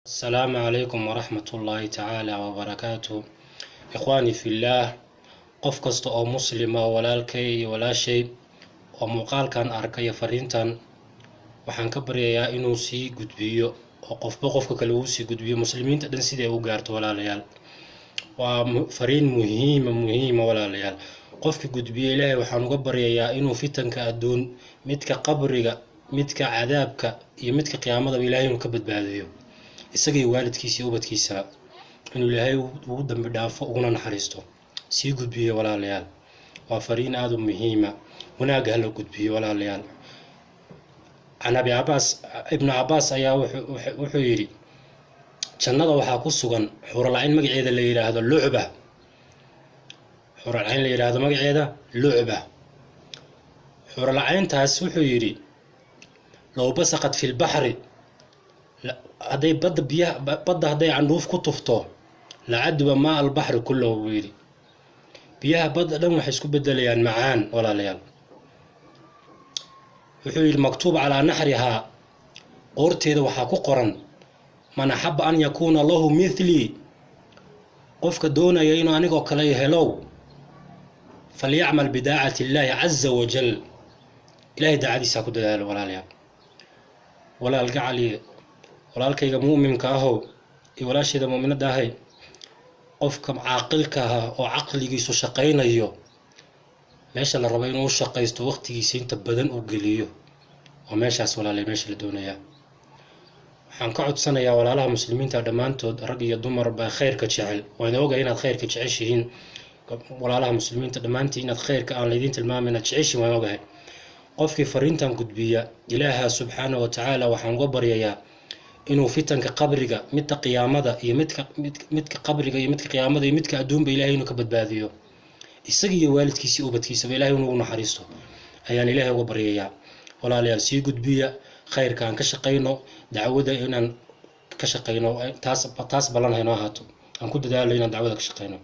السلام عليكم ورحمة الله تعالى وبركاته. إخواني في الله، qof kasta oo muslima walaalkay wala shay oo muuqaalkan arkay fariintan waxaan ka baryayaa inuu sii gudbiyo oo qofka kale uu sii gudbiyo muslimiinta dhan sidii ay u gaarto walaalayaal. waa fariin muhiima walaalayaal. qofka gudbiyo Ilaahay waxaan uga baryayaa inuu fitanka adduun, midka qabriga, midka cadaabka iyo midka qiyaamada Ilaahay uu ka badbaadiyo isagii waalidkiisa iyo ubadkiisa, inuu Ilaahay ugu dambi dhaafo uguna naxariisto. sii gudbiyo walaalayaal, waa fariin aad u muhiima, wanaaga la gudbiyo walaalayaal. Anabi ibn Abbas ayaa wuxuu yiri jannada waxaa ku sugan xuralayn magaceeda la yiraahdo lucba. xuralayn la yiraahdo magaceeda lucba. xuralayntaas wuxuu yiri law basaqat fil bahri, haday badda haday candhuuf ku tufto la cadba ma al bahri kulluhu yiri. biyaha badda dhan waxay isku bedelayaan macaan walaalayaal. wuxuu yiri maktuub ala nahriha, qorteeda waxaa ku qoran man habba an yakuna lahu mithli, qofka doonaya inuu anigoo kale helo falyamal bidaa'ati Allahi azza wa jal. Ilaahay daacadiisa ku dadaalo walaalayaal. walaalkayga muuminka ah iyo walaashayda muuminada ah, qofka caaqilka ah oo aqligiisu shaqaynayo meesha la rabo inuu shaqaysto waqtigiisa inta badan uu geliyo oo meeshaas walaalay meesha la doonaya. waxaan ka codsanayaa walaalaha muslimiinta dhamaantood, rag iyo dumar ba khayrka jecel, waan ogahay inaad khayrka jeceshihiin. walaalaha muslimiinta dhamaantii inaad khayrka aan leedin tilmaamin inaad jeceshihiin waan ogahay. qofkii fariintan gudbiya Ilaaha subhanahu wa ta'ala waxaan uga baryayaa inuu fitanka qabriga, midka qiyaamada iyo midka qabriga iyo midka qiyaamada iyo midka adduunba Ilaahay inuu ka badbaadiyo isagii iyo waalidkiisa ubadkiisa Ilaahay inuu naxariisto ayaan Ilaahay uga baryayaa. walaalayaal sii gudbiya, khayrka aan ka shaqeyno, dacwada inaan ka shaqeyno, taas balan hayno ahaato, aan ku dadaalo inaan dacwada ka shaqeyno.